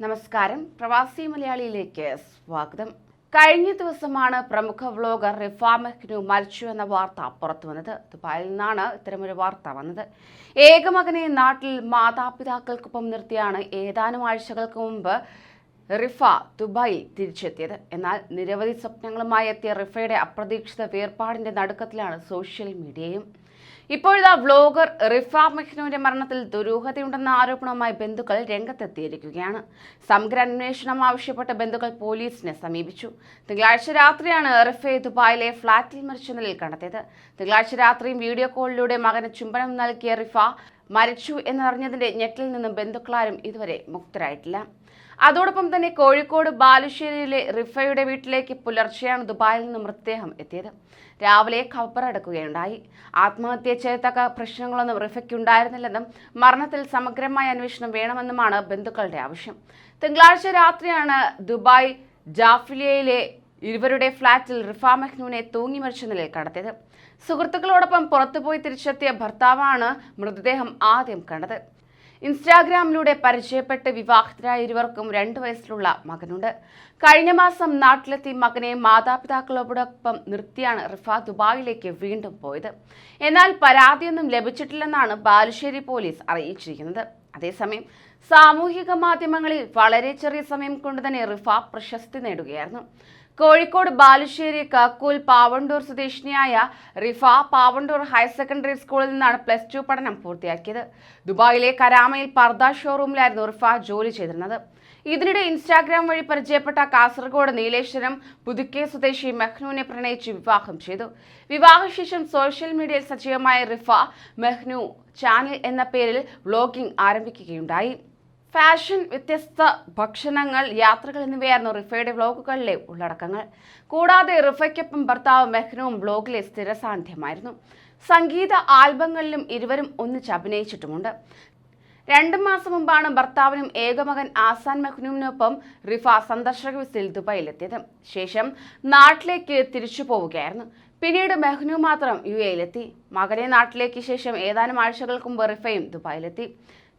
നമസ്കാരം, പ്രവാസി മലയാളിയിലേക്ക് സ്വാഗതം. കഴിഞ്ഞ ദിവസമാണ് പ്രമുഖ വ്ലോഗർ റിഫ മെഹ്നു മരിച്ചു എന്ന വാർത്ത പുറത്തുവന്നത്. ദുബായിൽ നിന്നാണ് ഇത്തരമൊരു വാർത്ത വന്നത്. ഏകമകനെ നാട്ടിൽ മാതാപിതാക്കൾക്കൊപ്പം നിർത്തിയാണ് ഏതാനും ആഴ്ചകൾക്ക് മുമ്പ് റിഫ ദുബായിൽ തിരിച്ചെത്തിയത്. എന്നാൽ നിരവധി സ്വപ്നങ്ങളുമായി എത്തിയ റിഫയുടെ അപ്രതീക്ഷിത വേർപാടിന്റെ നടുക്കത്തിലാണ് സോഷ്യൽ മീഡിയയും. ഇപ്പോഴത്തെ വ്ലോഗർ റിഫ മെഹ്നുവിന്റെ മരണത്തിൽ ദുരൂഹതയുണ്ടെന്ന ആരോപണവുമായി ബന്ധുക്കൾ രംഗത്തെത്തിയിരിക്കുകയാണ്. സമഗ്ര അന്വേഷണം ആവശ്യപ്പെട്ട ബന്ധുക്കൾ പോലീസിനെ സമീപിച്ചു. തിങ്കളാഴ്ച രാത്രിയാണ് റിഫയെ ദുബായിലെ ഫ്ളാറ്റിൽ മരിച്ച നിലയിൽ കണ്ടെത്തിയത്. തിങ്കളാഴ്ച രാത്രിയും വീഡിയോ കോളിലൂടെ മകന് ചുംബനം നൽകിയ റിഫ മരിച്ചു എന്നറിഞ്ഞതിന്റെ ഞെട്ടിൽ നിന്നും ബന്ധുക്കളാരും ഇതുവരെ മുക്തരായിട്ടില്ല. അതോടൊപ്പം തന്നെ കോഴിക്കോട് ബാലുശ്ശേരിയിലെ റിഫയുടെ വീട്ടിലേക്ക് പുലർച്ചെയാണ് ദുബായിൽ നിന്ന് മൃതദേഹം എത്തിയത്. രാവിലെ ഖബറടക്കുകയുണ്ടായി. ആത്മഹത്യ ചെയ്യത്തക്ക പ്രശ്നങ്ങളൊന്നും റിഫയ്ക്കുണ്ടായിരുന്നില്ലെന്നും മരണത്തിൽ സമഗ്രമായ അന്വേഷണം വേണമെന്നുമാണ് ബന്ധുക്കളുടെ ആവശ്യം. തിങ്കളാഴ്ച രാത്രിയാണ് ദുബായ് ജാഫിലിയയിലെ ഇരുവരുടെ ഫ്ളാറ്റിൽ റിഫ മെഹ്നുവിനെ തൂങ്ങി മരിച്ച നിലയിൽ കണ്ടെത്തിയത്. സുഹൃത്തുക്കളോടൊപ്പം പുറത്തുപോയി തിരിച്ചെത്തിയ ഭർത്താവാണ് മൃതദേഹം ആദ്യം കണ്ടത്. ഇൻസ്റ്റാഗ്രാമിലൂടെ പരിചയപ്പെട്ട് വിവാഹിതരായ ഇരുവർക്കും 2 വയസ്സിലുള്ള മകനുണ്ട്. കഴിഞ്ഞ മാസം നാട്ടിലെത്തി മകനെ മാതാപിതാക്കളോടൊപ്പം നിർത്തിയാണ് റിഫ ദുബായിലേക്ക് വീണ്ടും പോയത്. എന്നാൽ പരാതിയൊന്നും ലഭിച്ചിട്ടില്ലെന്നാണ് ബാലുശ്ശേരി പോലീസ് അറിയിച്ചിരിക്കുന്നത്. അതേസമയം സാമൂഹിക മാധ്യമങ്ങളിൽ വളരെ ചെറിയ സമയം കൊണ്ട് തന്നെ റിഫ പ്രശസ്തി നേടുകയായിരുന്നു. കോഴിക്കോട് ബാലുശ്ശേരി കക്കൂൽ പാവണ്ടൂർ സ്വദേശിനിയായ റിഫ പാവണ്ടൂർ ഹയർ സെക്കൻഡറി സ്കൂളിൽ നിന്നാണ് +2 പഠനം പൂർത്തിയാക്കിയത്. ദുബായിലെ കരാമയിൽ പർദ ഷോറൂമിലായിരുന്നു റിഫ ജോലി ചെയ്തിരുന്നത്. ഇതിനിടെ ഇൻസ്റ്റാഗ്രാം വഴി പരിചയപ്പെട്ട കാസർഗോഡ് നീലേശ്വരം പുതുക്കെ സ്വദേശി മെഹ്നുവിനെ പ്രണയിച്ച് വിവാഹം ചെയ്തു. വിവാഹശേഷം സോഷ്യൽ മീഡിയയിൽ സജീവമായ റിഫ മെഹ്നു ചാനൽ എന്ന പേരിൽ വ്ലോഗിംഗ് ആരംഭിക്കുകയുണ്ടായി. ഫാഷൻ, വ്യത്യസ്ത ഭക്ഷണങ്ങൾ, യാത്രകൾ എന്നിവയായിരുന്നു റിഫയുടെ വ്ലോഗുകളിലെ ഉള്ളടക്കങ്ങൾ. കൂടാതെ റിഫയ്ക്കൊപ്പം ഭർത്താവ് മെഹ്നുവും വ്ലോഗിലെ സ്ഥിര സാന്നിധ്യമായിരുന്നു. സംഗീത ആൽബങ്ങളിലും ഇരുവരും ഒന്നിച്ച് അഭിനയിച്ചിട്ടുമുണ്ട്. 2 മാസം മുമ്പാണ് ഭർത്താവിനും ഏകമകൻ ആസാൻ മെഹ്നുവിനൊപ്പം റിഫ സന്ദർശക വിസയിൽ ദുബായിലെത്തിയത്. ശേഷം നാട്ടിലേക്ക് തിരിച്ചു പോവുകയായിരുന്നു. പിന്നീട് മെഹ്നു മാത്രം UAE-യിലെത്തി. മകനെ നാട്ടിലേക്ക് ശേഷം ഏതാനും ആഴ്ചകൾക്ക് മുമ്പ് റിഫയും ദുബായിലെത്തി.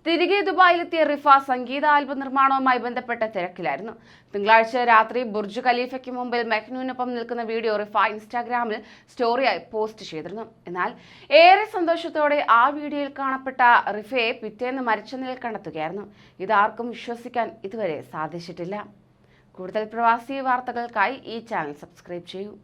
തിരികെ ദുബായിലെത്തിയ റിഫ സംഗീത ആൽബം നിർമ്മാണവുമായി ബന്ധപ്പെട്ട തിരക്കിലായിരുന്നു. തിങ്കളാഴ്ച രാത്രി ബുർജ് ഖലീഫയ്ക്ക് മുമ്പിൽ മെഹ്നുവിനൊപ്പം നിൽക്കുന്ന വീഡിയോ റിഫ ഇൻസ്റ്റാഗ്രാമിൽ സ്റ്റോറിയായി പോസ്റ്റ് ചെയ്തിരുന്നു. എന്നാൽ ഏറെ സന്തോഷത്തോടെ ആ വീഡിയോയിൽ കാണപ്പെട്ട റിഫയെ പിറ്റേന്ന് മരിച്ച നിലയിൽ കണ്ടെത്തുകയായിരുന്നു. ഇതാർക്കും വിശ്വസിക്കാൻ ഇതുവരെ സാധിച്ചിട്ടില്ല. കൂടുതൽ പ്രവാസി വാർത്തകൾക്കായി ഈ ചാനൽ സബ്സ്ക്രൈബ് ചെയ്യൂ.